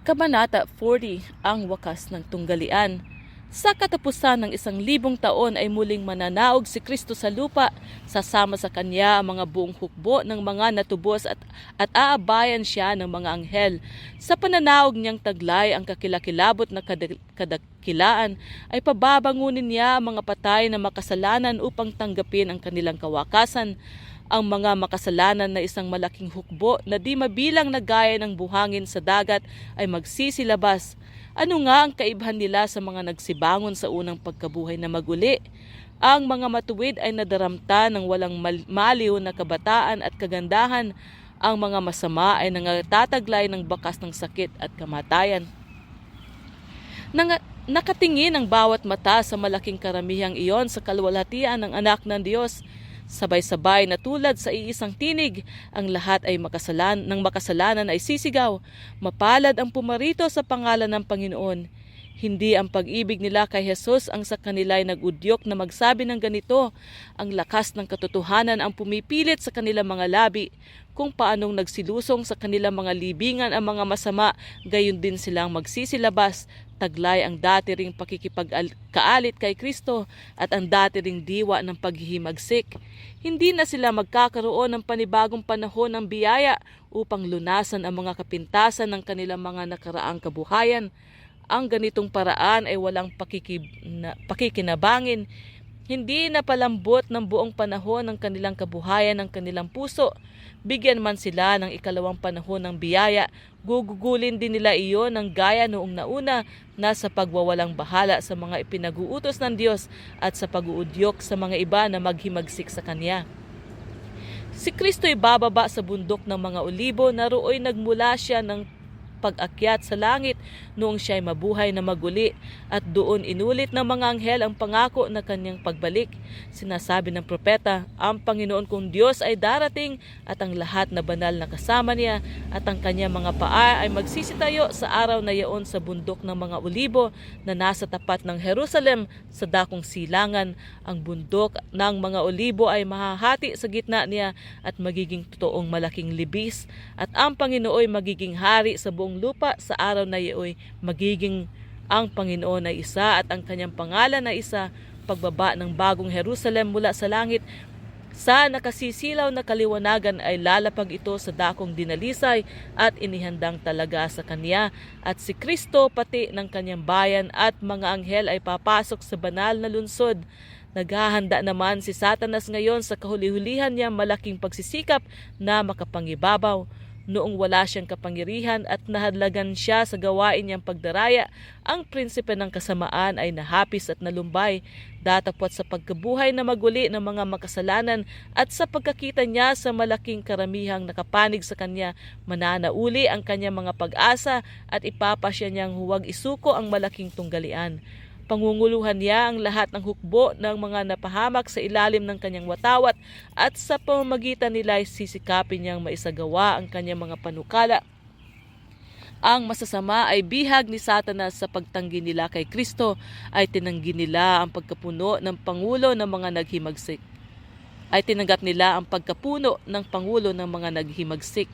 Kabanata 40, ang wakas ng tunggalian. Sa katapusan ng 1,000 taon ay muling mananaog si Kristo sa lupa, sasama sa kanya ang mga buong hukbo ng mga natubos at aabayan siya ng mga anghel. Sa pananaog niyang taglay ang kakilakilabot na kadakilaan ay pababangunin niya ang mga patay na makasalanan upang tanggapin ang kanilang kawakasan. Ang mga makasalanan na isang malaking hukbo na di mabilang na gaya ng buhangin sa dagat ay magsisilabas. Ano nga ang kaibahan nila sa mga nagsibangon sa unang pagkabuhay na maguli? Ang mga matuwid ay nadaramta ng walang maliw na kabataan at kagandahan. Ang mga masama ay nangataglay ng bakas ng sakit at kamatayan. Nakatingin ang bawat mata sa malaking karamihang iyon sa kaluwalhatian ng anak ng Diyos. Sabay-sabay na tulad sa iisang tinig, ang lahat ay makasalanan ay sisigaw. Mapalad ang pumarito sa pangalan ng Panginoon. Hindi ang pag-ibig nila kay Jesus ang sa kanila ay nag-udyok na magsabi ng ganito. Ang lakas ng katotohanan ang pumipilit sa kanilang mga labi. Kung paanong nagsilusong sa kanilang mga libingan ang mga masama, gayon din silang magsisilabas. Taglay ang dati ring pakikipagkaalit kay Kristo at ang dati ring diwa ng paghihimagsik. Hindi na sila magkakaroon ng panibagong panahon ng biyaya upang lunasan ang mga kapintasan ng kanilang mga nakaraang kabuhayan. Ang ganitong paraan ay walang pakikinabangin. Hindi na palambot ng buong panahon ng kanilang kabuhayan ng kanilang puso. Bigyan man sila ng ikalawang panahon ng biyaya, gugugulin din nila iyon ng gaya noong nauna na sa pagwawalang bahala sa mga ipinag-uutos ng Diyos at sa pag-uudyok sa mga iba na maghimagsik sa Kanya. Si Kristo'y bababa sa bundok ng mga olibo na rooy nagmula siya ng pag-akyat sa langit noong siya'y mabuhay na maguli at doon inulit ng mga anghel ang pangako na kanyang pagbalik. Sinasabi ng propeta, ang Panginoon kong Diyos ay darating at ang lahat na banal na kasama niya at ang kanyang mga paa ay magsisitayo sa araw na yaon sa bundok ng mga olibo na nasa tapat ng Jerusalem sa dakong silangan. Ang bundok ng mga olibo ay mahahati sa gitna niya at magiging totoong malaking libis at ang Panginoon ay magiging hari sa buong lupa sa araw na iyo'y magiging ang Panginoon ay isa at ang kanyang pangalan ay isa. Pagbaba ng bagong Jerusalem mula sa langit sa nakasisilaw na kaliwanagan ay lalapag ito sa dakong dinalisay at inihandang talaga sa kanya at si Kristo pati ng kanyang bayan at mga anghel ay papasok sa banal na lungsod. Naghahanda naman si Satanas ngayon sa kahuli-hulihan niya malaking pagsisikap na makapangibabaw. Noong wala siyang kapangyarihan at nahadlagan siya sa gawain niyang pagdaraya, ang prinsipe ng kasamaan ay nahapis at nalumbay, datapwat sa pagkabuhay na maguli ng mga makasalanan at sa pagkakita niya sa malaking karamihang nakapanig sa kanya, mananauli ang kanyang mga pag-asa at ipapasya niyang huwag isuko ang malaking tunggalian. Pangunguluhan niya ang lahat ng hukbo ng mga napahamak sa ilalim ng kanyang watawat at sa pamamagitan nila ay sisikapin niyang maisagawa ang kanyang mga panukala. Ang masasama ay bihag ni Satanas sa pagtanggi nila kay Kristo ay tinanggi nila ang pagkapuno ng Pangulo ng mga naghimagsik. Tinanggap nila ang pagkapuno ng Pangulo ng mga naghimagsik.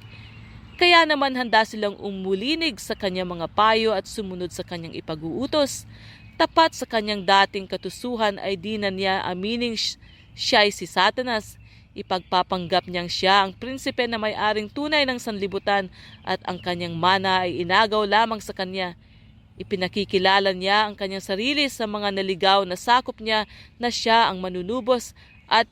Kaya naman handa silang umulinig sa kanyang mga payo at sumunod sa kanyang ipag-uutos. Tapat sa kanyang dating katusuhan ay di na niya amining siya'y si Satanas. Ipagpapanggap niyang siya ang prinsipe na may-aring tunay ng sanlibutan at ang kanyang mana ay inagaw lamang sa kanya. Ipinakikilala niya ang kanyang sarili sa mga naligaw na sakop niya na siya ang manunubos at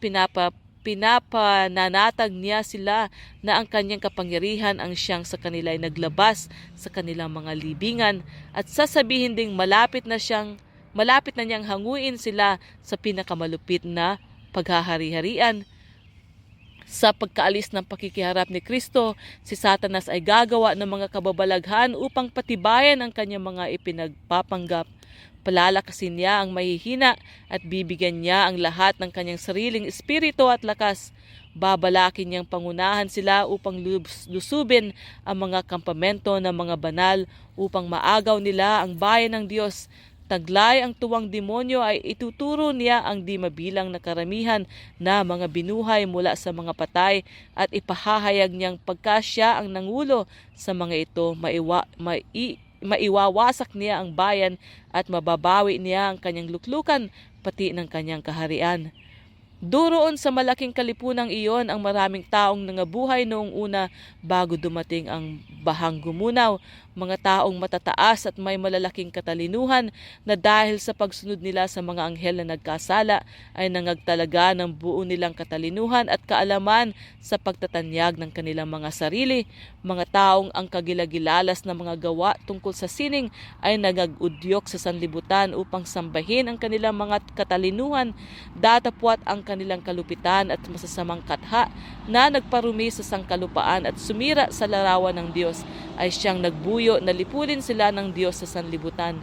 pinapananatag niya sila na ang kanyang kapangyarihan ang siyang sa kanila ay naglabas sa kanilang mga libingan at sasabihin ding malapit na niyang hanguin sila sa pinakamalupit na paghahari-harian. Sa pagkaalis ng pakikiharap ni Kristo, si Satanas ay gagawa ng mga kababalaghan upang patibayan ang kanyang mga ipinagpapanggap. Palalakasin niya ang mahihina at bibigyan niya ang lahat ng kanyang sariling espiritu at lakas. Babalakin niyang pangunahan sila upang lusubin ang mga kampamento ng mga banal upang maagaw nila ang bayan ng Diyos. Taglay ang tuwang demonyo ay ituturo niya ang di mabilang na karamihan na mga binuhay mula sa mga patay at ipahahayag niyang pagka siya ang nangulo sa mga ito maiwawasak niya ang bayan at mababawi niya ang kanyang luklukan pati ng kanyang kaharian. Duroon sa malaking kalipunang iyon ang maraming taong nangabuhay noong una bago dumating ang bahang gumunaw, mga taong matataas at may malalaking katalinuhan na dahil sa pagsunod nila sa mga anghel na nagkasala ay nangagtalaga ng buo nilang katalinuhan at kaalaman sa pagtatanyag ng kanilang mga sarili. Mga taong ang kagilagilalas na mga gawa tungkol sa sining ay nagag-udyok sa sanlibutan upang sambahin ang kanilang mga katalinuhan, datapwat ang kanilang kalupitan at masasamang katha na nagparumi sa sangkalupaan at sumira sa larawan ng Diyos ay siyang nagbuyo na lipulin sila ng Diyos sa sanlibutan.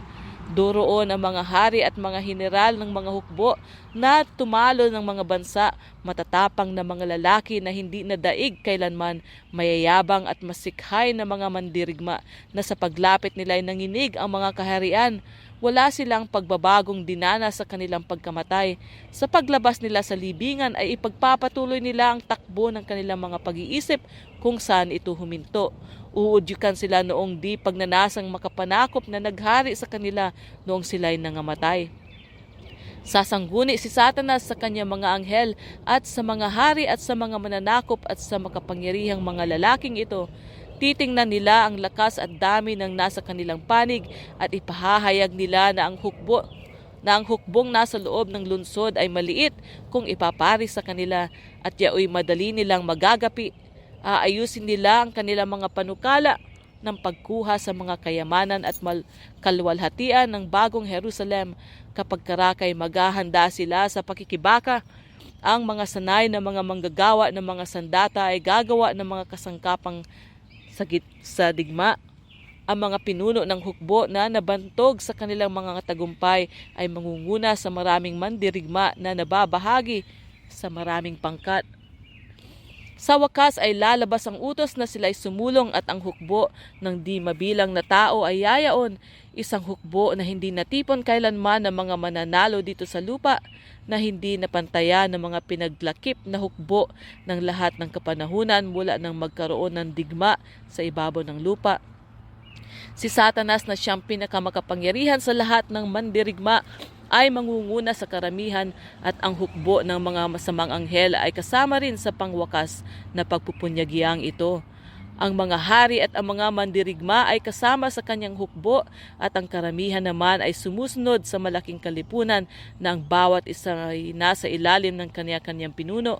Doroon ang mga hari at mga general ng mga hukbo na tumalo ng mga bansa, matatapang na mga lalaki na hindi nadaig kailanman, mayayabang at masikhay na mga mandirigma na sa paglapit nila ay nanginig ang mga kaharian. Wala silang pagbabagong dinana sa kanilang pagkamatay. Sa paglabas nila sa libingan ay ipagpapatuloy nila ang takbo ng kanilang mga pag-iisip kung saan ito huminto. Uudyukan sila noong di pagnanasang makapanakop na naghari sa kanila noong sila'y nangamatay. Sasangguni si Satanas sa kanyang mga anghel at sa mga hari at sa mga mananakop at sa makapangyarihang mga lalaking ito. Titingnan nila ang lakas at dami ng nasa kanilang panig at ipahahayag nila na ang hukbong nasa loob ng lungsod ay maliit kung ipapari sa kanila at yaoy madali nilang magagapi. Aayusin nila ang kanilang mga panukala ng pagkuha sa mga kayamanan at kalwalhatian ng bagong Jerusalem. Kapag karakay maghahanda sila sa pakikibaka, ang mga sanay na mga manggagawa ng mga sandata ay gagawa ng mga kasangkapang sa digma. Ang mga pinuno ng hukbo na nabantog sa kanilang mga tagumpay ay mangunguna sa maraming mandirigma na nababahagi sa maraming pangkat. Sa wakas ay lalabas ang utos na sila'y sumulong at ang hukbo ng di mabilang na tao ay yayaon, isang hukbo na hindi natipon kailanman ng mga mananalo dito sa lupa, na hindi napantayan ng mga pinaglakip na hukbo ng lahat ng kapanahunan mula nang magkaroon ng digma sa ibabaw ng lupa. Si Satanas na siyang pinakamakapangyarihan sa lahat ng mandirigma ay mangunguna sa karamihan at ang hukbo ng mga masamang anghel ay kasama rin sa pangwakas na pagpupunyagiang ito. Ang mga hari at ang mga mandirigma ay kasama sa kanyang hukbo at ang karamihan naman ay sumusunod sa malaking kalipunan na ang bawat isa ay nasa ilalim ng kanya-kanyang pinuno.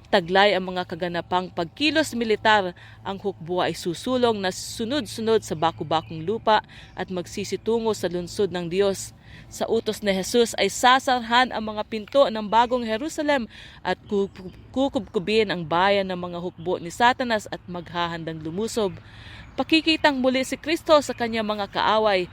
Taglay ang mga kaganapang pagkilos militar, ang hukbo ay susulong na sunod-sunod sa baku-bakong lupa at magsisitungo sa lungsod ng Diyos. Sa utos ni Jesus ay sasarhan ang mga pinto ng bagong Jerusalem at kukubkubin ang bayan ng mga hukbo ni Satanas at maghahandang lumusob. Pakikitang muli si Kristo sa kanyang mga kaaway.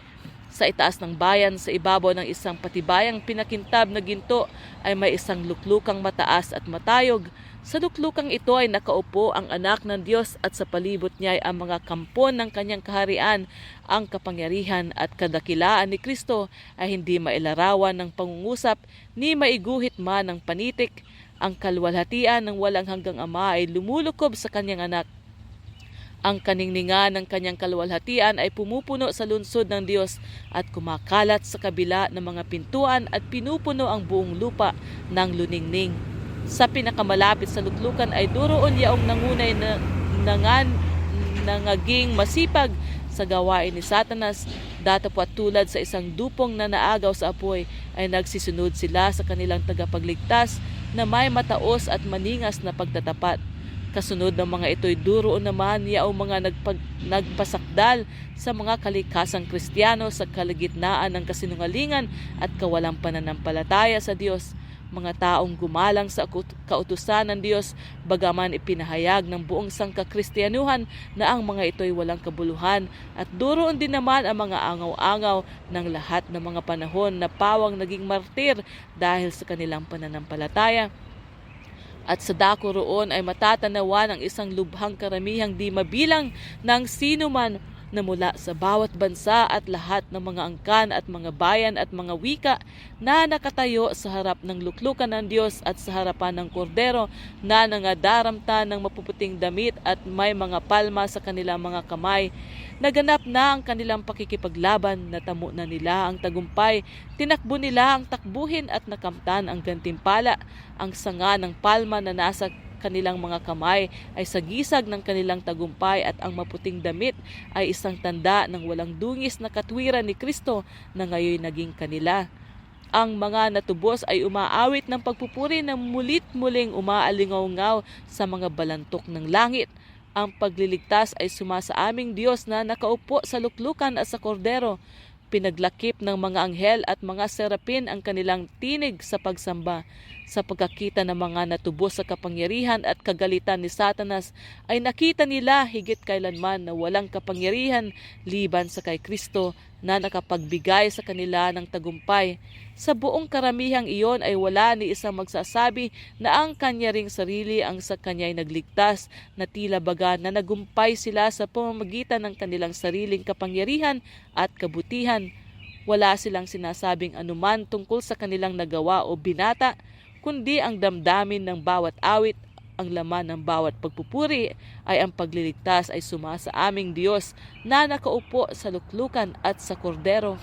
Sa itaas ng bayan, sa ibabaw ng isang patibayang pinakintab na ginto ay may isang luklukang mataas at matayog. Sa luklukang ito ay nakaupo ang anak ng Diyos at sa palibot niya ay ang mga kampon ng kanyang kaharian. Ang kapangyarihan at kadakilaan ni Kristo ay hindi mailarawan ng pangungusap ni maiguhit man ng panitik. Ang kalwalhatian ng walang hanggang Ama ay lumulukob sa kanyang anak. Ang kaningningan ng kanyang kalwalhatian ay pumupuno sa lungsod ng Diyos at kumakalat sa kabila ng mga pintuan at pinupuno ang buong lupa ng luningning. Sa pinakamalapit sa luklukan ay duroon yaong nangunay na nangaging masipag sa gawain ni Satanas. Datapwat tulad sa isang dupong na naagaw sa apoy ay nagsisunod sila sa kanilang tagapagligtas na may mataos at maningas na pagtatapat. Kasunod ng mga ito'y duroon naman yaong mga nagpasakdal sa mga kalikasang Kristiyano sa kalagitnaan ng kasinungalingan at kawalang pananampalataya sa Diyos. Mga taong gumalang sa kautusan ng Diyos, bagaman ipinahayag ng buong sangkakristiyanuhan na ang mga ito'y walang kabuluhan, at duroon din naman ang mga angaw-angaw ng lahat ng mga panahon na pawang naging martir dahil sa kanilang pananampalataya. At sa dako roon ay matatanawan ang isang lubhang karamihang di mabilang ng sino man na mula sa bawat bansa at lahat ng mga angkan at mga bayan at mga wika na nakatayo sa harap ng luklukan ng Diyos at sa harapan ng kordero na nangadaramta ng mapuputing damit at may mga palma sa kanilang mga kamay. Naganap na ang kanilang pakikipaglaban, natamo na nila ang tagumpay, tinakbo nila ang takbuhin at nakamtan ang gantimpala. Ang sanga ng palma na nasa kanilang mga kamay ay sagisag ng kanilang tagumpay at ang maputing damit ay isang tanda ng walang dungis na katwiran ni Kristo na ngayon naging kanila. Ang mga natubos ay umaawit ng pagpupuri na mulit-muling umaalingaw-ngaw sa mga balantok ng langit. Ang pagliligtas ay sumasa aming Diyos na nakaupo sa luklukan at sa kordero. Pinaglakip ng mga anghel at mga serapin ang kanilang tinig sa pagsamba. Sa pagkakita ng mga natubos sa kapangyarihan at kagalitan ni Satanas, ay nakita nila higit kailanman na walang kapangyarihan liban sa kay Kristo na nakapagbigay sa kanila ng tagumpay. Sa buong karamihang iyon ay wala ni isang magsasabi na ang kanya ring sarili ang sa kanya'y nagligtas, na tila baga na nagumpay sila sa pamamagitan ng kanilang sariling kapangyarihan at kabutihan. Wala silang sinasabing anuman tungkol sa kanilang nagawa o binata, kundi ang damdamin ng bawat awit, ang laman ng bawat pagpupuri ay ang pagliligtas ay sumasa aming Diyos na nakaupo sa luklukan at sa kordero.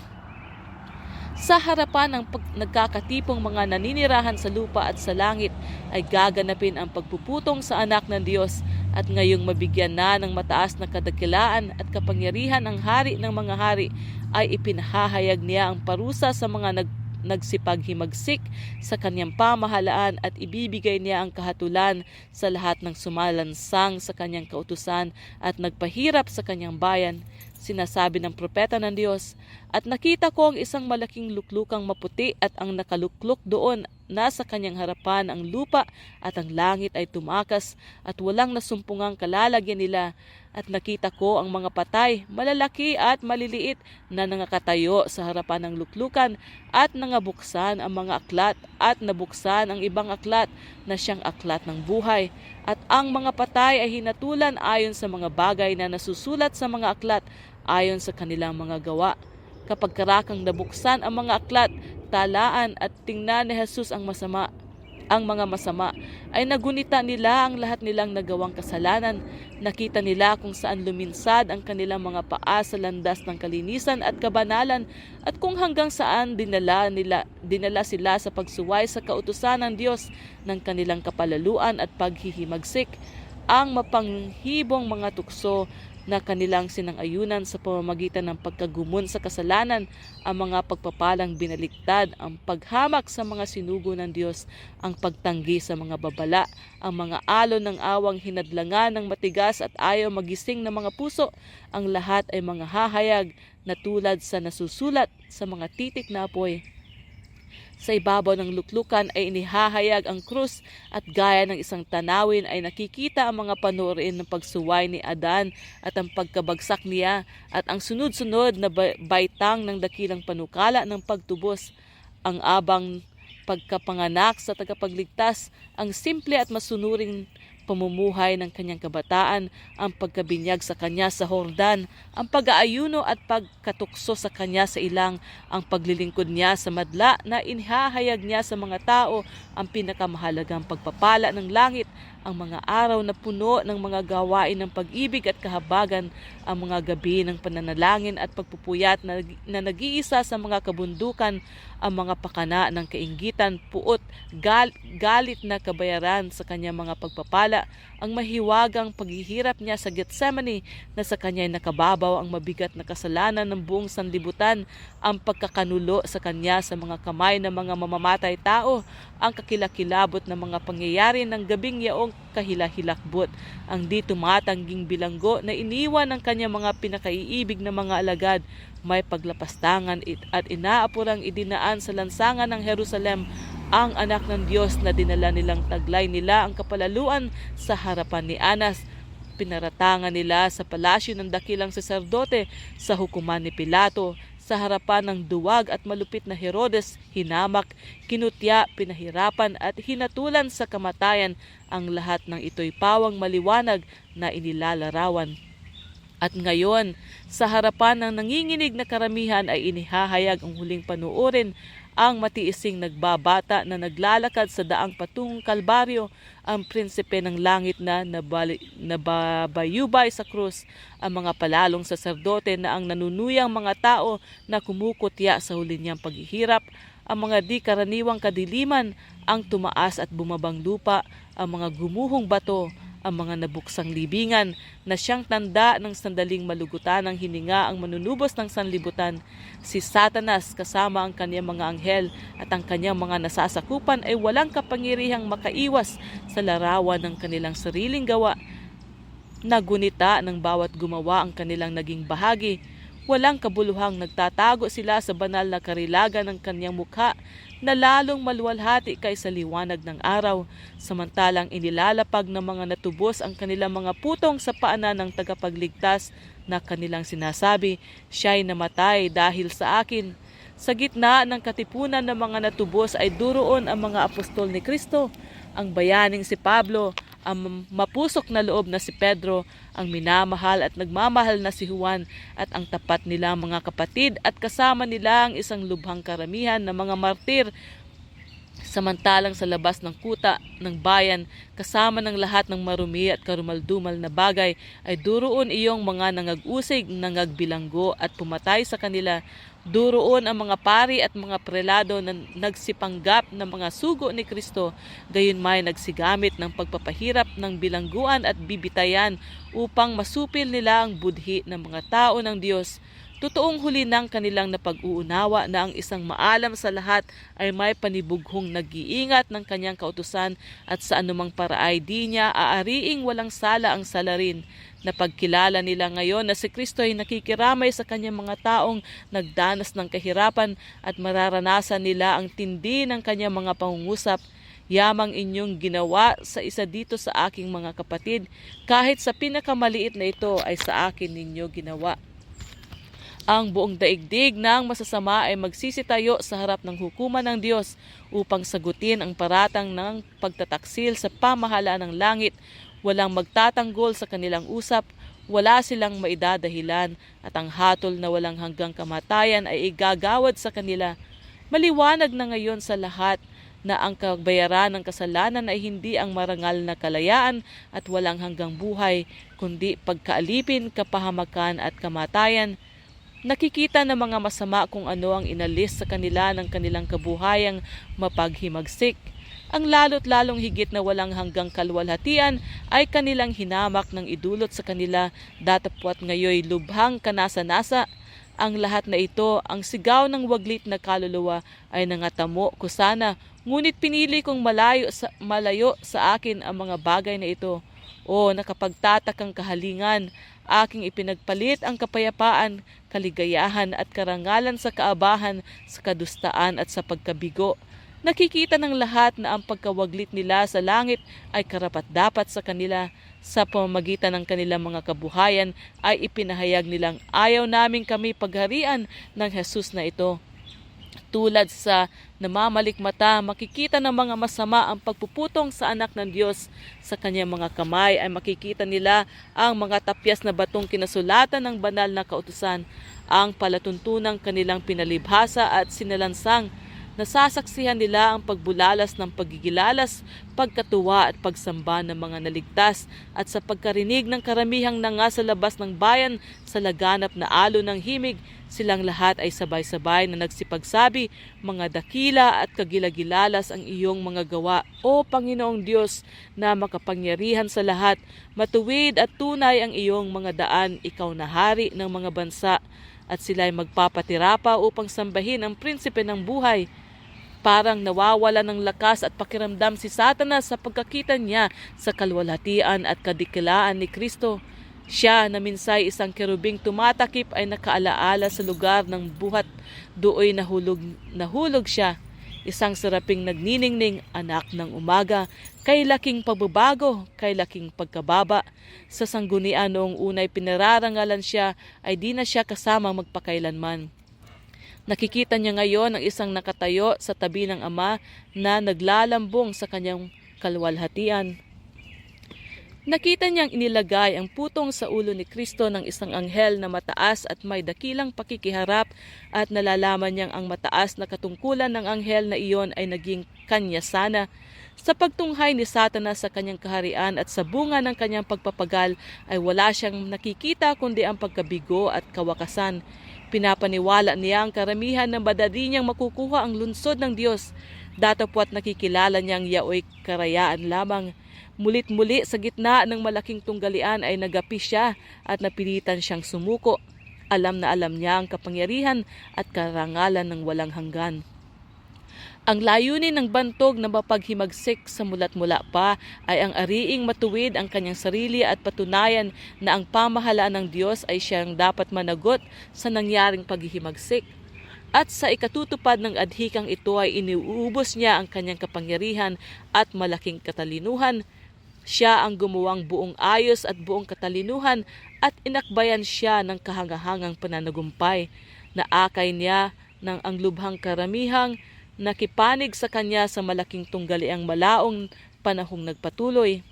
Sa harapan ng nagkakatipong mga naninirahan sa lupa at sa langit ay gaganapin ang pagpuputong sa anak ng Diyos, at ngayong mabigyan na ng mataas na kadakilaan at kapangyarihan ang hari ng mga hari, ay ipinahahayag niya ang parusa sa mga nagsipaghimagsik sa kanyang pamahalaan at ibibigay niya ang kahatulan sa lahat ng sumalansang sa kanyang kautusan at nagpahirap sa kanyang bayan. Sinasabi ng propeta ng Diyos, at nakita ko ang isang malaking luklukang maputi at ang nakalukluk doon nasa kanyang harapan ang lupa at ang langit ay tumakas at walang nasumpungang kalalagyan nila. At nakita ko ang mga patay, malalaki at maliliit na nangakatayo sa harapan ng luklukan at nangabuksan ang mga aklat at nabuksan ang ibang aklat na siyang aklat ng buhay. At ang mga patay ay hinatulan ayon sa mga bagay na nasusulat sa mga aklat ayon sa kanilang mga gawa. Kapag karakang nabuksan ang mga aklat, talaan at tingnan ni Jesus ang mga masama, ay nagunita nila ang lahat nilang nagawang kasalanan. Nakita nila kung saan luminsad ang kanilang mga paa sa landas ng kalinisan at kabanalan, at kung hanggang saan dinala sila sa pagsuway sa kautusan ng Diyos ng kanilang kapalaluan at paghihimagsik. Ang mapanghibong mga tukso na kanilang sinang-ayunan sa pamamagitan ng pagkagumon sa kasalanan, ang mga pagpapalang binaliktad, ang paghamak sa mga sinugo ng Diyos, ang pagtanggi sa mga babala, ang mga alon ng awang hinadlangan ng matigas at ayaw magising ng mga puso, ang lahat ay mga hahayag na tulad sa nasusulat sa mga titik na apoy. Sa ibabaw ng luklukan ay inihahayag ang krus, at gaya ng isang tanawin ay nakikita ang mga panoorin ng pagsuway ni Adan at ang pagkabagsak niya at ang sunod-sunod na baitang ng dakilang panukala ng pagtubos, ang abang pagkapanganak sa tagapagligtas, ang simple at masunuring pamumuhay ng kanyang kabataan, ang pagkabinyag sa kanya sa Hordan, ang pag-aayuno at pagkatukso sa kanya sa ilang, ang paglilingkod niya sa madla na inihahayag niya sa mga tao, ang pinakamahalagang pagpapala ng langit, ang mga araw na puno ng mga gawain ng pag-ibig at kahabagan, ang mga gabi ng pananalangin at pagpupuyat na nag-iisa sa mga kabundukan, ang mga pakana ng kainggitan, puot, galit na kabayaran sa kanyang mga pagpapala, ang mahiwagang paghihirap niya sa Getsemani na sa kanya'y nakababaw ang mabigat na kasalanan ng buong sanlibutan, ang pagkakanulo sa kanya sa mga kamay ng mga mamamatay tao, ang kakilakilabot na mga pangyayari ng gabing yaong kahilahilakbot, ang di tumatangging bilanggo na iniwan ng kanyang mga pinakaiibig na mga alagad, may paglapastangan at inaapurang idinaan sa lansangan ng Jerusalem ang anak ng Diyos na dinala nilang taglay nila ang kapalaluan sa harapan ni Anas. Pinaratangan nila sa palasyo ng dakilang saserdote, sa hukuman ni Pilato, sa harapan ng duwag at malupit na Herodes, hinamak, kinutya, pinahirapan at hinatulan sa kamatayan. Ang lahat ng ito'y pawang maliwanag na inilalarawan. At ngayon, sa harapan ng nanginginig na karamihan ay inihahayag ang huling panuorin ang matiising nagbabata na naglalakad sa daang patungong Kalbaryo, ang prinsipe ng langit na nababayubay sa krus, ang mga palalong saserdote na ang nanunuyang mga tao na kumukutya sa huli niyang paghihirap, ang mga di karaniwang kadiliman, ang tumaas at bumabang lupa, ang mga gumuhong bato, ang mga nabuksang libingan na siyang tanda ng sandaling malugutan ng hininga ang manunubos ng sanlibutan. Si Satanas kasama ang kanyang mga anghel at ang kanyang mga nasasakupan ay walang kapangyarihang makaiwas sa larawan ng kanilang sariling gawa. Nagunita ng bawat gumawa ang kanilang naging bahagi. Walang kabuluhang nagtatago sila sa banal na karilagan ng kanyang mukha na lalong maluwalhati kaysa liwanag ng araw, samantalang inilalapag ng mga natubos ang kanilang mga putong sa paanan ng tagapagligtas na kanilang sinasabi, siya'y namatay dahil sa akin. Sa gitna ng katipunan ng mga natubos ay duroon ang mga apostol ni Kristo, ang bayaning si Pablo, ang mapusok na loob na si Pedro, ang minamahal at nagmamahal na si Juan, at ang tapat nila mga kapatid, at kasama nila ang isang lubhang karamihan ng mga martir. Samantalang sa labas ng kuta ng bayan, kasama ng lahat ng marumi at karumaldumal na bagay, ay duroon iyong mga nangag-usig, nangagbilanggo at pumatay sa kanila. Duroon ang mga pari at mga prelado na nagsipanggap ng mga sugo ni Kristo, gayon may nagsigamit ng pagpapahirap ng bilangguan at bibitayan upang masupil nila ang budhi ng mga tao ng Diyos. Totoong huli ng kanilang napag-uunawa na ang isang maalam sa lahat ay may panibughong nag-iingat ng kanyang kautusan at sa anumang paraay di niya aariing walang sala ang salarin. Napagkilala nila ngayon na si Kristo ay nakikiramay sa kanyang mga taong nagdanas ng kahirapan at mararanasan nila ang tindi ng kanyang mga pangungusap. Yamang inyong ginawa sa isa dito sa aking mga kapatid, kahit sa pinakamaliit na ito ay sa akin ninyo ginawa. Ang buong daigdig ng masasama ay magsisitayo sa harap ng hukuman ng Diyos upang sagutin ang paratang ng pagtataksil sa pamahalaan ng langit. Walang magtatanggol sa kanilang usap, wala silang maidadahilan, at ang hatol na walang hanggang kamatayan ay igagawad sa kanila. Maliwanag na ngayon sa lahat na ang kabayaran ng kasalanan ay hindi ang marangal na kalayaan at walang hanggang buhay, kundi pagkaalipin, kapahamakan at kamatayan. Nakikita ng mga masama kung ano ang inalis sa kanila ng kanilang kabuhayang mapaghimagsik. Ang lalo't lalong higit na walang hanggang kaluwalhatian ay kanilang hinamak ng idulot sa kanila, datapwat ngayoy lubhang kanasa-nasa. Ang lahat na ito, ang sigaw ng waglit na kaluluwa ay nangatamo ko sana, ngunit pinili kong malayo sa akin ang mga bagay na ito. O nakapagtatakang kahalingan, aking ipinagpalit ang kapayapaan, kaligayahan at karangalan sa kaabahan, sa kadustaan at sa pagkabigo. Nakikita ng lahat na ang pagkawaglit nila sa langit ay karapat-dapat sa kanila. Sa pamamagitan ng kanilang mga kabuhayan ay ipinahayag nilang ayaw namin kami pagharian ng Jesus na ito. Tulad sa namamalikmata, makikita ng mga masama ang pagpuputong sa anak ng Diyos. Sa kanyang mga kamay ay makikita nila ang mga tapyas na batong kinasulatan ng banal na kautusan, ang palatuntunang kanilang pinalibhasa at sinalansang. Nasasaksihan nila ang pagbulalas ng paggigilalas, pagkatuwa at pagsamba ng mga naligtas, at sa pagkarinig ng karamihang nanga sa labas ng bayan sa laganap na alo ng himig, silang lahat ay sabay-sabay na nagsipagsabi, mga dakila at kagilagilalas ang iyong mga gawa, O Panginoong Diyos na makapangyarihan sa lahat, matuwid at tunay ang iyong mga daan, ikaw na hari ng mga bansa, at sila'y magpapatirapa upang sambahin ang prinsipe ng buhay. Parang nawawala ng lakas at pakiramdam si Satanas sa pagkakita niya sa kaluwalhatian at kadikilaan ni Kristo. Siya na minsay isang kerubing tumatakip ay nakaalaala sa lugar ng buhat. Dooy nahulog siya. Isang seraping nagniningning, anak ng umaga, kay laking pagbabago, kay laking pagkababa. Sa sanggunian noong unay pinararangalan siya, ay di na siya kasama magpakailanman. Nakikita niya ngayon ang isang nakatayo sa tabi ng Ama na naglalambong sa kanyang kaluwalhatian. Nakita niyang inilagay ang putong sa ulo ni Kristo ng isang anghel na mataas at may dakilang pakikiharap, at nalalaman niyang ang mataas na katungkulan ng anghel na iyon ay naging kanya sana. Sa pagtunghay ni Satanas sa kanyang kaharian at sa bunga ng kanyang pagpapagal ay wala siyang nakikita kundi ang pagkabigo at kawakasan. Pinapaniwala niya ang karamihan ng madali niyang makukuha ang lungsod ng Diyos. Datapwat nakikilala niyang yaoy karayaan lamang. Mulit-muli sa gitna ng malaking tunggalian ay nagapi siya at napilitan siyang sumuko. Alam na alam niya ang kapangyarihan at karangalan ng walang hanggan. Ang layunin ng bantog na mapaghimagsik sa mulat-mula pa ay ang ariing matuwid ang kanyang sarili at patunayan na ang pamahalaan ng Diyos ay siyang dapat managot sa nangyaring paghihimagsik. At sa ikatutupad ng adhikang ito ay iniuubos niya ang kanyang kapangyarihan at malaking katalinuhan. Siya ang gumawa buong ayos at buong katalinuhan at inakbayan siya ng kahangahangang pananagumpay. Naakay niya ng ang lubhang karamihang nakipanig sa kanya sa malaking tunggaliang malaong panahong nagpatuloy.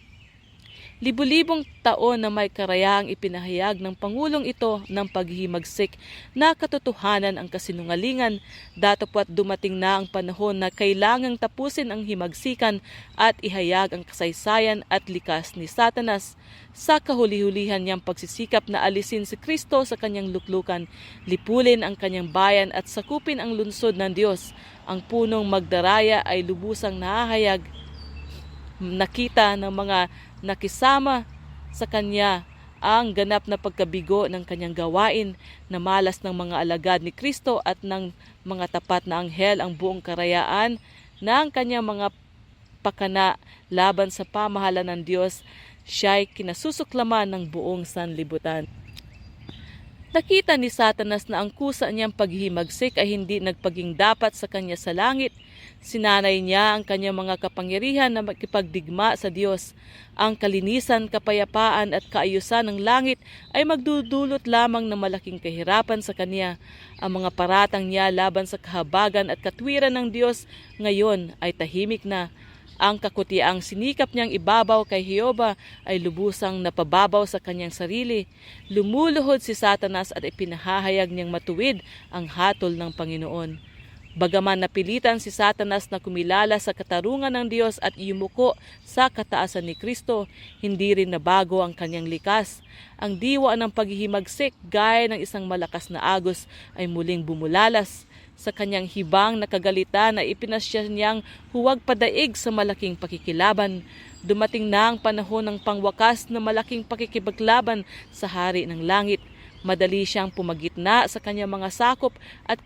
Libu-libong taon na may karayaang ipinahayag ng Pangulong ito ng paghihimagsik na katotohanan ang kasinungalingan. Datapwat dumating na ang panahon na kailangang tapusin ang himagsikan at ihayag ang kasaysayan at likas ni Satanas. Sa kahuli-hulihan niyang pagsisikap na alisin si Kristo sa kanyang luklukan, lipulin ang kanyang bayan at sakupin ang lungsod ng Diyos, ang punong magdaraya ay lubusang nahahayag. Nakita ng mga nakisama sa kanya ang ganap na pagkabigo ng kanyang gawain, na malas ng mga alagad ni Kristo at ng mga tapat na anghel ang buong karayaan ng kanyang mga pakana laban sa pamahalaan ng Diyos. Siya'y kinasusuklaman ng buong sanlibutan. Nakita ni Satanas na ang kusa niyang paghihimagsik ay hindi nagpaging dapat sa kanya sa langit. Sinanay niya ang kanyang mga kapangyarihan na makipagdigma sa Diyos. Ang kalinisan, kapayapaan at kaayusan ng langit ay magdudulot lamang ng malaking kahirapan sa kanya. Ang mga paratang niya laban sa kahabagan at katwiran ng Diyos ngayon ay tahimik na. Ang kakutiang sinikap niyang ibabaw kay Jehova ay lubusang napababaw sa kanyang sarili. Lumuluhod si Satanas at ipinahahayag niyang matuwid ang hatol ng Panginoon. Bagaman napilitan si Satanas na kumilala sa katarungan ng Diyos at yumuko sa kataasan ni Kristo, hindi rin nabago ang kanyang likas. Ang diwa ng paghihimagsik gaya ng isang malakas na agos ay muling bumulalas. Sa kanyang hibang na kagalitan na ipinasya niyang huwag padaig sa malaking pakikilaban. Dumating na ang panahon ng pangwakas na malaking pakikipaglaban sa hari ng langit. Madali siyang pumagitna sa kanyang mga sakop at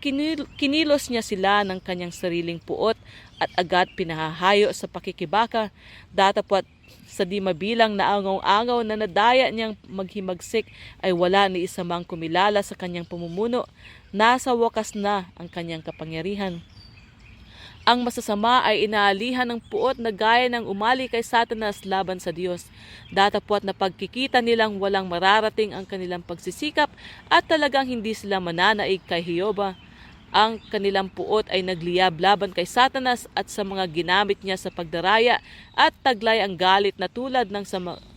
kinilos niya sila ng kanyang sariling puot at agad pinahahayo sa pakikibaka. Datapwat sa di mabilang na angaw-angaw na nadaya niyang maghimagsik ay wala ni isa mang kumilala sa kanyang pamumuno. Nasa wakas na ang kanyang kapangyarihan. Ang masasama ay inaalihan ng puot na gaya ng umali kay Satanas laban sa Diyos. Datapwat na pagkikita nilang walang mararating ang kanilang pagsisikap at talagang hindi sila mananaig kay Jehova. Ang kanilang puot ay nagliyab laban kay Satanas at sa mga ginamit niya sa pagdaraya, at taglay ang galit na tulad ng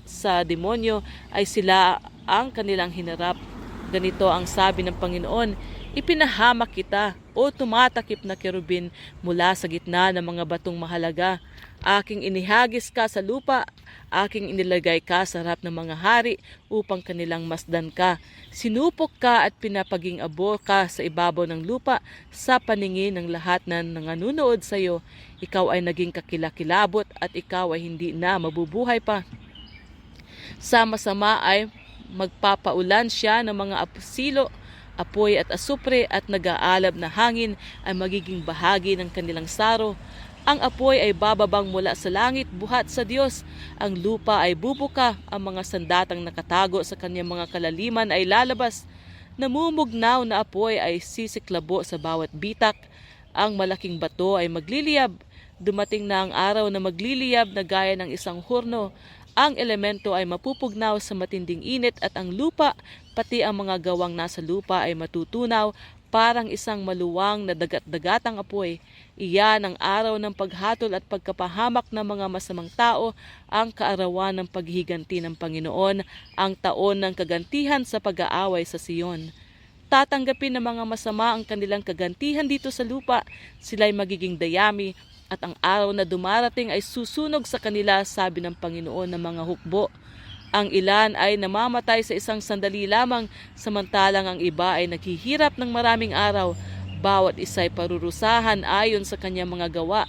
sa demonyo ay sila ang kanilang hinarap. Ganito ang sabi ng Panginoon, "Ipinahamak kita, o tumatakip na kerubin mula sa gitna ng mga batong mahalaga. Aking inihagis ka sa lupa, aking inilagay ka sa harap ng mga hari upang kanilang masdan ka. Sinupok ka at pinapaging abo ka sa ibabaw ng lupa sa paningin ng lahat na nanganunood sa iyo. Ikaw ay naging kakilakilabot at ikaw ay hindi na mabubuhay pa. Sa masama ay magpapaulan siya ng mga apusilo, apoy at asupre, at nag-aalab na hangin ay magiging bahagi ng kanilang saro. Ang apoy ay bababang mula sa langit buhat sa Diyos. Ang lupa ay bubuka, ang mga sandatang nakatago sa kanyang mga kalaliman ay lalabas. Namumugnaw na apoy ay sisiklabo sa bawat bitak. Ang malaking bato ay magliliyab. Dumating na ang araw na magliliyab na gaya ng isang hurno. Ang elemento ay mapupugnaw sa matinding init at ang lupa, pati ang mga gawang nasa lupa ay matutunaw parang isang maluwang na dagat-dagatang apoy. Iyan ang araw ng paghatol at pagkapahamak ng mga masamang tao, ang kaarawan ng paghihiganti ng Panginoon, ang taon ng kagantihan sa pag-aaway sa Siyon. Tatanggapin ng mga masama ang kanilang kagantihan dito sa lupa, sila'y magiging dayami, at ang araw na dumarating ay susunog sa kanila, sabi ng Panginoon ng mga hukbo. Ang ilan ay namamatay sa isang sandali lamang, samantalang ang iba ay naghihirap ng maraming araw. Bawat isa ay parurusahan ayon sa kanyang mga gawa.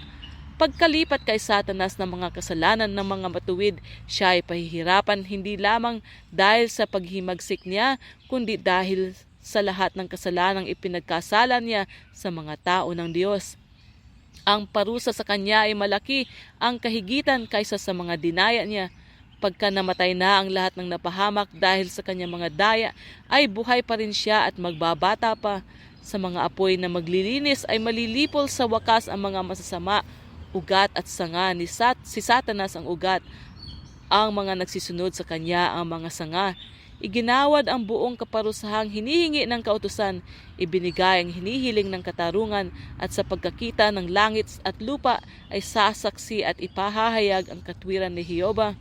Pagkalipat kay Satanas ng mga kasalanan ng mga matuwid, siya ay pahihirapan hindi lamang dahil sa paghimagsik niya, kundi dahil sa lahat ng kasalanang ipinagkasala niya sa mga tao ng Diyos. Ang parusa sa kanya ay malaki, ang kahigitan kaysa sa mga dinaya niya. Pagka namatay na ang lahat ng napahamak dahil sa kanyang mga daya, ay buhay pa rin siya at magbabata pa. Sa mga apoy na maglilinis ay malilipol sa wakas ang mga masasama. Ugat at sanga ni si Satanas ang ugat, ang mga nagsisunod sa kanya ang mga sanga. Iginawad ang buong kaparusahang hinihingi ng kautusan, ibinigay ang hinihiling ng katarungan, at sa pagkakita ng langit at lupa ay sasaksi at ipahahayag ang katwiran ni Jehova.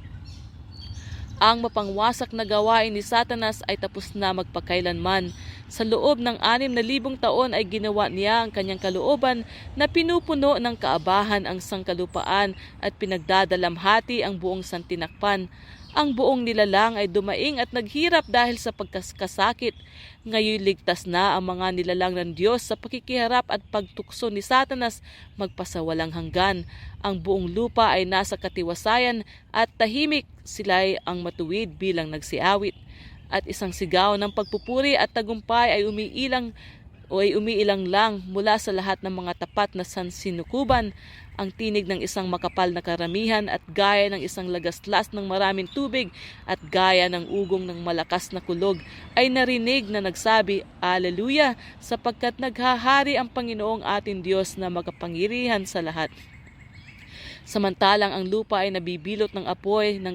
Ang mapangwasak na gawain ni Satanas ay tapos na magpakailanman. Sa loob ng 6,000 taon ay ginawa niya ang kanyang kalooban na pinupuno ng kaabahan ang sangkalupaan at pinagdadalamhati ang buong santinakpan. Ang buong nilalang ay dumaing at naghirap dahil sa pagkasakit. Ngayon ligtas na ang mga nilalang ng Diyos sa pakikiharap at pagtukso ni Satanas magpasawalang hanggan. Ang buong lupa ay nasa katiwasayan at tahimik, sila'y ang matuwid bilang nagsiawit. At isang sigaw ng pagpupuri at tagumpay ay umiilang lang mula sa lahat ng mga tapat na sansinukuban. Ang tinig ng isang makapal na karamihan at gaya ng isang lagaslas ng maraming tubig at gaya ng ugong ng malakas na kulog ay narinig na nagsabi, Aleluya, sapagkat naghahari ang Panginoong ating Diyos na makapangyarihan sa lahat. Samantalang ang lupa ay nabibilot ng apoy ng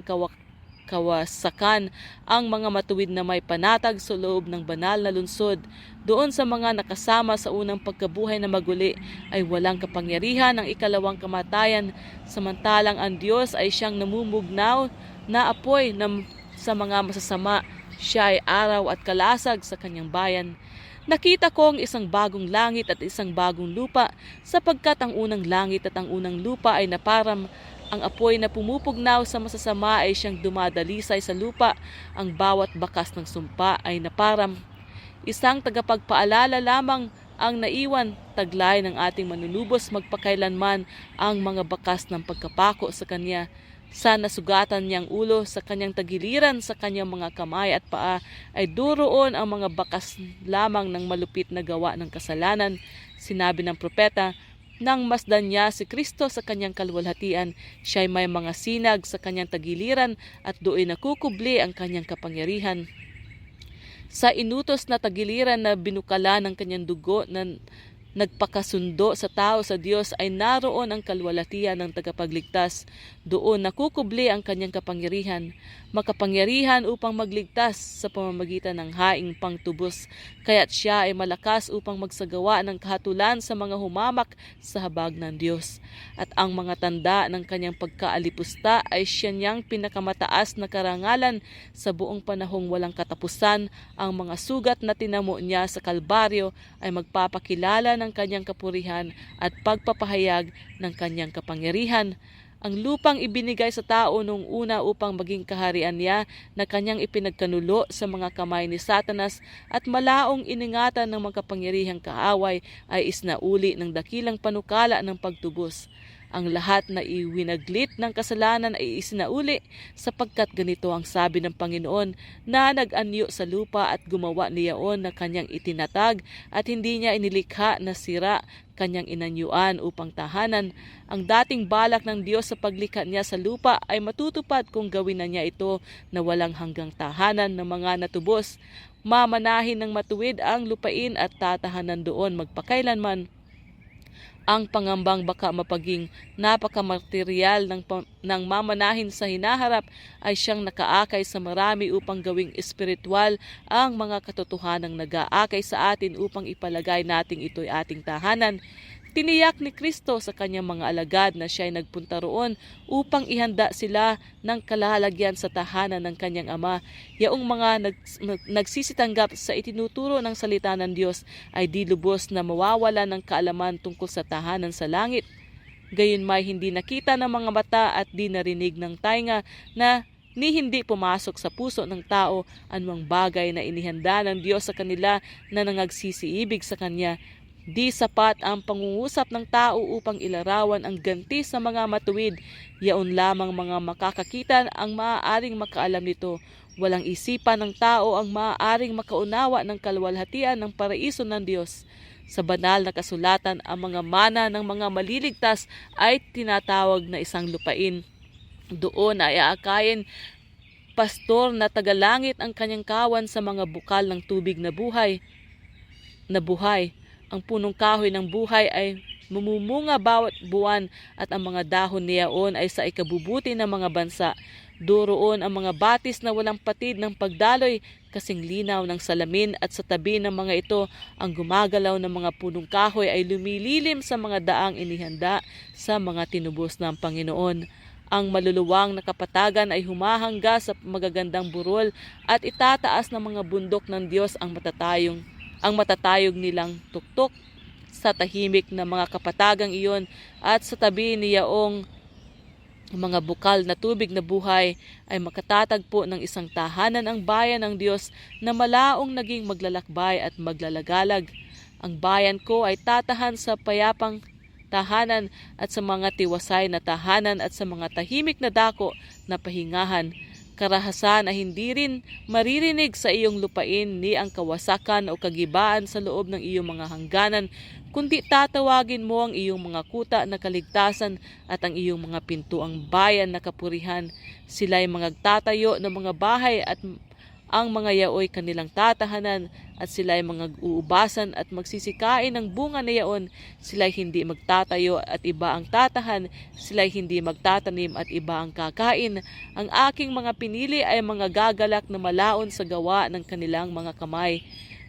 kawasakan, ang mga matuwid na may panatag sa loob ng banal na lungsod. Doon sa mga nakasama sa unang pagkabuhay na maguli ay walang kapangyarihan ng ikalawang kamatayan, samantalang ang Diyos ay siyang namumugnaw na apoy sa mga masasama. Siya ay araw at kalasag sa kanyang bayan. Nakita ko ang isang bagong langit at isang bagong lupa, sapagkat ang unang langit at ang unang lupa ay naparam. Ang apoy na pumupugnaw sa masasama ay siyang dumadalisay sa lupa. Ang bawat bakas ng sumpa ay naparam. Isang tagapagpaalala lamang ang naiwan, taglay ng ating manunubos magpakailanman ang mga bakas ng pagkapako sa kanya. Sa nasugatan niyang ulo, sa kanyang tagiliran, sa kanyang mga kamay at paa ay duroon ang mga bakas lamang ng malupit na gawa ng kasalanan. Sinabi ng propeta, nang masdan niya si Kristo sa kanyang kalwalhatian, siya'y may mga sinag sa kanyang tagiliran at doon nakukubli ang kanyang kapangyarihan. Sa inutos na tagiliran na binukala ng kanyang dugo na nagpakasundo sa tao sa Diyos ay naroon ang kalwalhatian ng tagapagligtas. Doon nakukubli ang kanyang kapangyarihan, makapangyarihan upang magligtas sa pamamagitan ng haing pangtubos. Kaya't siya ay malakas upang magsagawa ng kahatulan sa mga humamak sa habag ng Diyos. At ang mga tanda ng kanyang pagkaalipusta ay siya niyang pinakamataas na karangalan sa buong panahong walang katapusan. Ang mga sugat na tinamo niya sa Kalbaryo ay magpapakilala ng kanyang kapurihan at pagpapahayag ng kanyang kapangyarihan. Ang lupang ibinigay sa tao noong una upang maging kaharian niya na kanyang ipinagkanulo sa mga kamay ni Satanas at malaong iningatan ng makapangyarihang kaaway ay isnauli ng dakilang panukala ng pagtubos. Ang lahat na iwinaglit ng kasalanan ay isinauli sapagkat ganito ang sabi ng Panginoon na nag-anyo sa lupa at gumawa niyaon na kanyang itinatag at hindi niya inilikha na sira kanyang inanyuan upang tahanan. Ang dating balak ng Diyos sa paglikha niya sa lupa ay matutupad kung gawin na niya ito na walang hanggang tahanan ng mga natubos. Mamanahin ng matuwid ang lupain at tatahanan doon magpakailanman. Ang pangambang baka mapaging napakamaterial ng mamanahin sa hinaharap ay siyang nakaakay sa marami upang gawing espiritual ang mga katotohanang nag-aakay sa atin upang ipalagay nating ito'y ating tahanan. Tiniyak ni Kristo sa kanyang mga alagad na siya ay nagpunta roon upang ihanda sila ng kalalagyan sa tahanan ng kanyang Ama. Yaong mga nagsisitanggap sa itinuturo ng salita ng Diyos ay di lubos na mawawala ng kaalaman tungkol sa tahanan sa langit. Gayunmay hindi nakita ng mga mata at di narinig ng tainga na ni hindi pumasok sa puso ng tao anumang bagay na inihanda ng Diyos sa kanila na nangagsisiibig sa Kanya. Di sapat ang pangungusap ng tao upang ilarawan ang ganti sa mga matuwid. Yaon lamang mga makakakita ang maaaring makaalam nito. Walang isipan ng tao ang maaaring makaunawa ng kaluwalhatian ng paraiso ng Diyos. Sa banal na kasulatan, ang mga mana ng mga maliligtas ay tinatawag na isang lupain. Doon ay aakayin pastor na tagalangit ang kanyang kawan sa mga bukal ng tubig na buhay. Ang punong kahoy ng buhay ay mumumunga bawat buwan at ang mga dahon niyaon ay sa ikabubuti ng mga bansa. Doroon ang mga batis na walang patid ng pagdaloy kasing linaw ng salamin at sa tabi ng mga ito ang gumagalaw ng mga punong kahoy ay lumililim sa mga daang inihanda sa mga tinubos ng Panginoon. Ang maluluwang na kapatagan ay humahangga sa magagandang burol at itataas ng mga bundok ng Diyos ang matatayog nilang tuktok sa tahimik na mga kapatagang iyon at sa tabi niyaong mga bukal na tubig na buhay ay makatatagpo ng isang tahanan ang bayan ng Diyos na malaong naging maglalakbay at maglalagalag. Ang bayan ko ay tatahan sa payapang tahanan at sa mga tiwasay na tahanan at sa mga tahimik na dako na pahingahan. Karahasan ay hindi rin maririnig sa iyong lupain ni ang kawasakan o kagibaan sa loob ng iyong mga hangganan, kundi tatawagin mo ang iyong mga kuta na kaligtasan at ang iyong mga pintuang bayan na kapurihan. Sila ay magtatayo ng mga bahay at ang mga yaoy kanilang tatahanan at sila ay mga uubasan at magsisikain ng bunga na yaon. Sila ay hindi magtatayo at iba ang tatahan, sila ay hindi magtatanim at iba ang kakain. Ang aking mga pinili ay mga gagalak na malaon sa gawa ng kanilang mga kamay.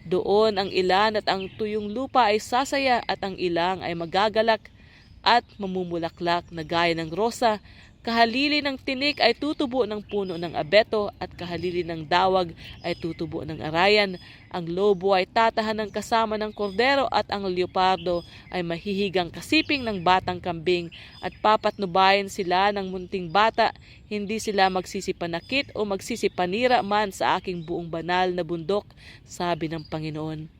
Doon ang ilan at ang tuyong lupa ay sasaya at ang ilang ay magagalak at mamumulaklak na gaya ng rosa. Kahalili ng tinik ay tutubo ng puno ng abeto at kahalili ng dawag ay tutubo ng arayan. Ang lobo ay tatahanan kasama ng kordero at ang leopardo ay mahihigang kasiping ng batang kambing at papatnubayan sila ng munting bata. Hindi sila magsisipanakit o magsisipanira man sa aking buong banal na bundok, sabi ng Panginoon.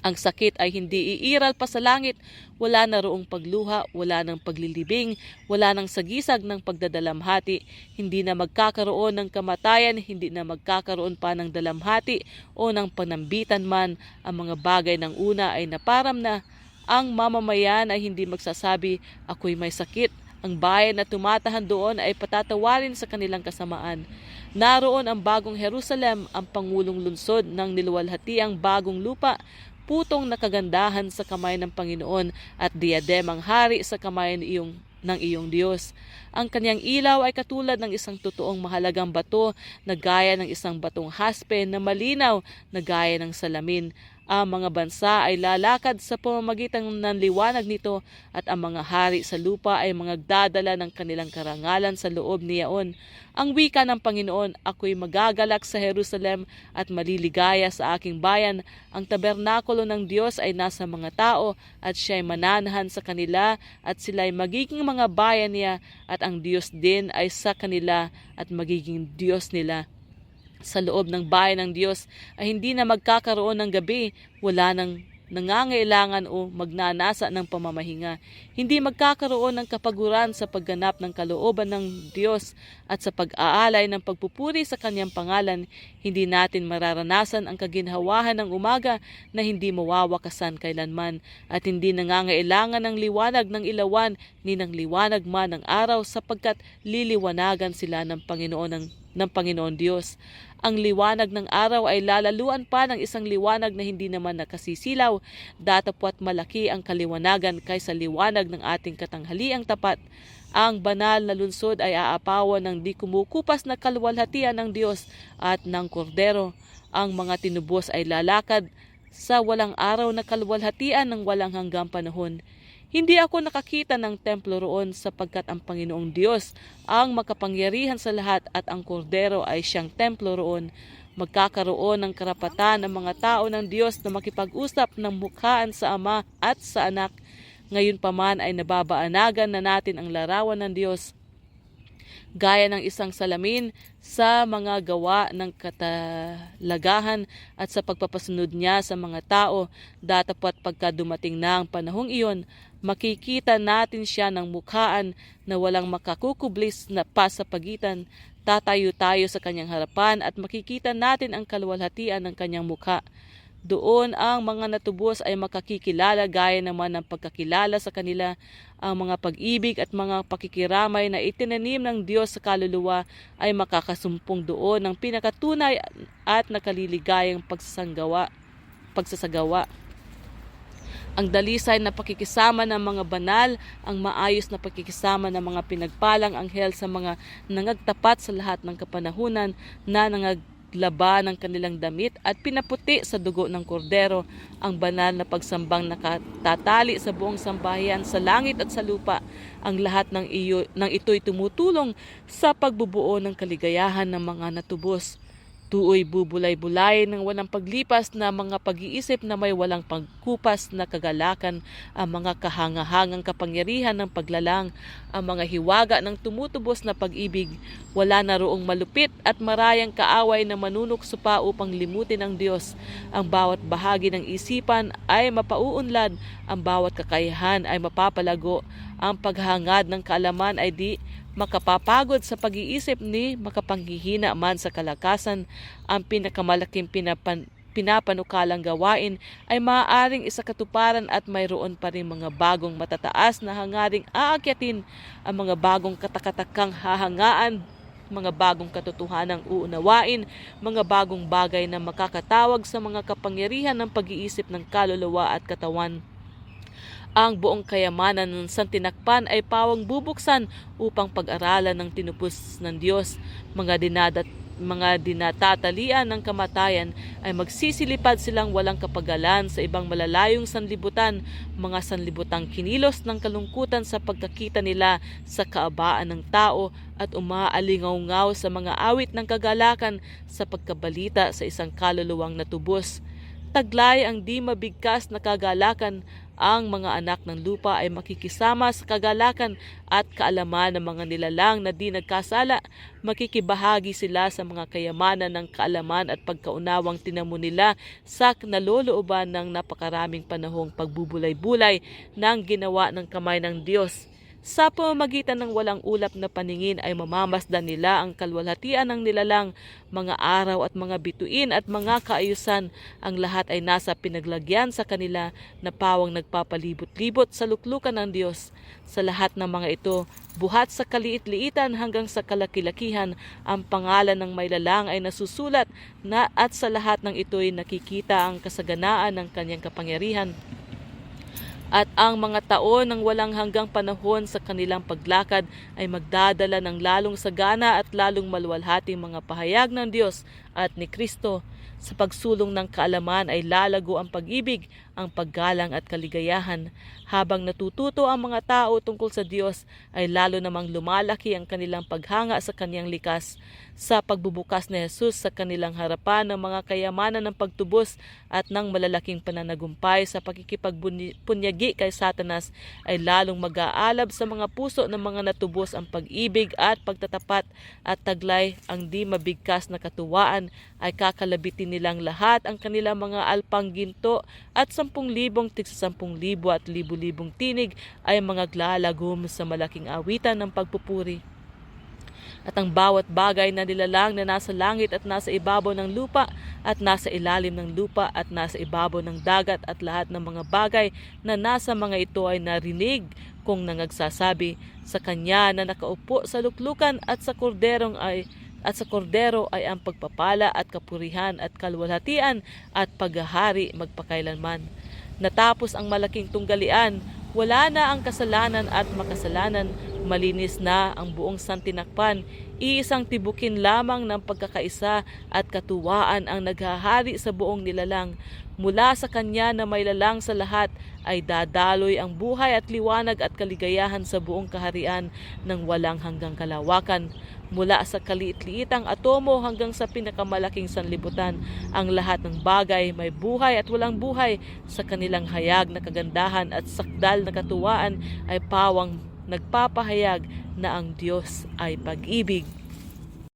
Ang sakit ay hindi iiral pa sa langit, wala na roong pagluha, wala ng paglilibing, wala ng sagisag ng pagdadalamhati, hindi na magkakaroon ng kamatayan, hindi na magkakaroon pa ng dalamhati o ng panambitan man. Ang mga bagay ng una ay naparam na. Ang mamamayan ay hindi magsasabi, ako'y may sakit. Ang bayan na tumatahan doon ay patatawarin sa kanilang kasamaan. Naroon ang bagong Jerusalem, ang pangulong lungsod ng niluwalhatiang bagong lupa, putong nakagandahan sa kamay ng Panginoon at diademang hari sa kamay ng iyong Diyos. Ang kanyang ilaw ay katulad ng isang totoong mahalagang bato na gaya ng isang batong haspe na malinaw na gaya ng salamin. Ang mga bansa ay lalakad sa pamamagitan ng liwanag nito at ang mga hari sa lupa ay magdadala ng kanilang karangalan sa loob niyaon. Ang wika ng Panginoon, ako'y magagalak sa Jerusalem at maliligaya sa aking bayan. Ang tabernakulo ng Diyos ay nasa mga tao at siya ay mananahan sa kanila at sila ay magiging mga bayan niya at ang Diyos din ay sa kanila at magiging Diyos nila. Sa loob ng bayan ng Diyos ay hindi na magkakaroon ng gabi, wala nang nangangailangan o magnanasa ng pamamahinga. Hindi magkakaroon ng kapaguran sa pagganap ng kalooban ng Diyos at sa pag-aalay ng pagpupuri sa kanyang pangalan. Hindi natin mararanasan ang kaginhawahan ng umaga na hindi mawawakasan kailanman at hindi nangangailangan ng liwanag ng ilawan ni ng liwanag man ng araw sapagkat liliwanagan sila ng Panginoon Diyos. Ang liwanag ng araw ay lalaluan pa ng isang liwanag na hindi naman nakasisilaw, datapwat malaki ang kaliwanagan kaysa liwanag ng ating katanghaliang tapat. Ang banal na lungsod ay aapawan ng di kumukupas na kaluwalhatian ng Diyos at ng Kordero. Ang mga tinubos ay lalakad sa walang araw na kaluwalhatian ng walang hanggang panahon. Hindi ako nakakita ng templo roon sapagkat ang Panginoong Diyos ang makapangyarihan sa lahat at ang Kordero ay siyang templo roon. Magkakaroon ng karapatan ng mga tao ng Diyos na makipag-usap ng mukhaan sa Ama at sa Anak. Ngayon pa man ay nababaanagan na natin ang larawan ng Diyos gaya ng isang salamin sa mga gawa ng katalagahan at sa pagpapasunod niya sa mga tao. Datapwat pagka dumating na ang panahong iyon, makikita natin siya ng mukhaan na walang makakukublis na pa sa pagitan. Tatayo tayo sa kanyang harapan at makikita natin ang kaluwalhatian ng kanyang mukha. Doon ang mga natubos ay makakikilala gaya naman ng pagkakilala sa kanila. Ang mga pag-ibig at mga pakikiramay na itinanim ng Diyos sa kaluluwa ay makakasumpong doon ng pinakatunay at nakaliligayang pagsasagawa. Ang dalisay na pakikisama ng mga banal, ang maayos na pakikisama ng mga pinagpalang anghel sa mga nangagtapat sa lahat ng kapanahunan na nangaglaba ng kanilang damit at pinaputi sa dugo ng Kordero, ang banal na pagsambang nakatatali sa buong sambahayan sa langit at sa lupa. Ang lahat ng ito'y tumutulong sa pagbubuo ng kaligayahan ng mga natubos. Tuoy bubulay-bulay ng walang paglipas na mga pag-iisip na may walang pagkupas na kagalakan, ang mga kahangahangang kapangyarihan ng paglalang, ang mga hiwaga ng tumutubos na pag-ibig. Wala na roong malupit at marayang kaaway na manunukso pa upang limutin ang Diyos. Ang bawat bahagi ng isipan ay mapauunlad, ang bawat kakayahan ay mapapalago. Ang paghangad ng kaalaman ay di makapapagod sa pag-iisip ni makapanghihina man sa kalakasan. Ang pinakamalaking pinapanukalang gawain ay maaaring isakatuparan at mayroon pa rin mga bagong matataas na hangaring aakyatin, ang mga bagong katakatakang hahangaan, mga bagong katotohanang uunawain, mga bagong bagay na makakatawag sa mga kapangyarihan ng pag-iisip ng kaluluwa at katawan. Ang buong kayamanan ng santinakpan ay pawang bubuksan upang pag-aralan ng tinupos ng Diyos. Mga dinatatalian ng kamatayan ay magsisilipad silang walang kapagalan sa ibang malalayong sanlibutan, mga sanlibutang kinilos ng kalungkutan sa pagkakita nila sa kaabaan ng tao at umaalingaw-ngaw sa mga awit ng kagalakan sa pagkabalita sa isang kaluluwang natubos. Taglay ang di mabigkas na kagalakan. Ang mga anak ng lupa ay makikisama sa kagalakan at kaalaman ng mga nilalang na di nagkasala. Makikibahagi sila sa mga kayamanan ng kaalaman at pagkaunawang tinamo nila sa nalolooban ng napakaraming panahong pagbubulay-bulay ng ginawa ng kamay ng Diyos. Sa pamamagitan ng walang ulap na paningin ay mamamasdan nila ang kalwalhatian ng nilalang, mga araw at mga bituin at mga kaayusan. Ang lahat ay nasa pinaglagyan sa kanila na pawang nagpapalibot-libot sa luklukan ng Diyos. Sa lahat ng mga ito, buhat sa kaliit-liitan hanggang sa kalaki-lakihan, ang pangalan ng maylalang ay nasusulat na at sa lahat ng ito'y nakikita ang kasaganaan ng kanyang kapangyarihan. At ang mga taon ng walang hanggang panahon sa kanilang paglakad ay magdadala ng lalong sagana at lalong maluwalhating mga pahayag ng Diyos at ni Kristo. Sa pagsulong ng kaalaman ay lalago ang pag-ibig, ang paggalang at kaligayahan. Habang natututo ang mga tao tungkol sa Diyos, ay lalo namang lumalaki ang kanilang paghanga sa Kanyang likas. Sa pagbubukas ni Jesus sa kanilang harapan ng mga kayamanan ng pagtubos at ng malalaking pananagumpay sa pakikipagpunyagi kay Satanas, ay lalong mag-aalab sa mga puso ng mga natubos ang pag-ibig at pagtatapat, at taglay ang di mabigkas na katuwaan ay kakalabitin nilang lahat ang kanilang mga alpang ginto at 10,000 tigsa 10,000 at libu-libong tinig ay mga glalagom sa malaking awitan ng pagpupuri. At ang bawat bagay na nilalang na nasa langit at nasa ibabaw ng lupa at nasa ilalim ng lupa at nasa ibabaw ng dagat at lahat ng mga bagay na nasa mga ito ay narinig kong nangagsasabi sa Kanya na nakaupo sa luklukan at sa Korderong ay at sa kordero ay ang pagpapala at kapurihan at kalwalhatian at paghahari magpakailanman. Natapos ang malaking tunggalian, wala na ang kasalanan at makasalanan, malinis na ang buong santinakpan, iisang tibukin lamang ng pagkakaisa at katuwaan ang naghahari sa buong nilalang. Mula sa kanya na may lalang sa lahat ay dadaloy ang buhay at liwanag at kaligayahan sa buong kaharian ng walang hanggang kalawakan. Mula sa kaliit-liitang atomo hanggang sa pinakamalaking sanlibutan, ang lahat ng bagay may buhay at walang buhay. Sa kanilang hayag na kagandahan at sakdal na katuwaan ay pawang nagpapahayag na ang Diyos ay pag-ibig.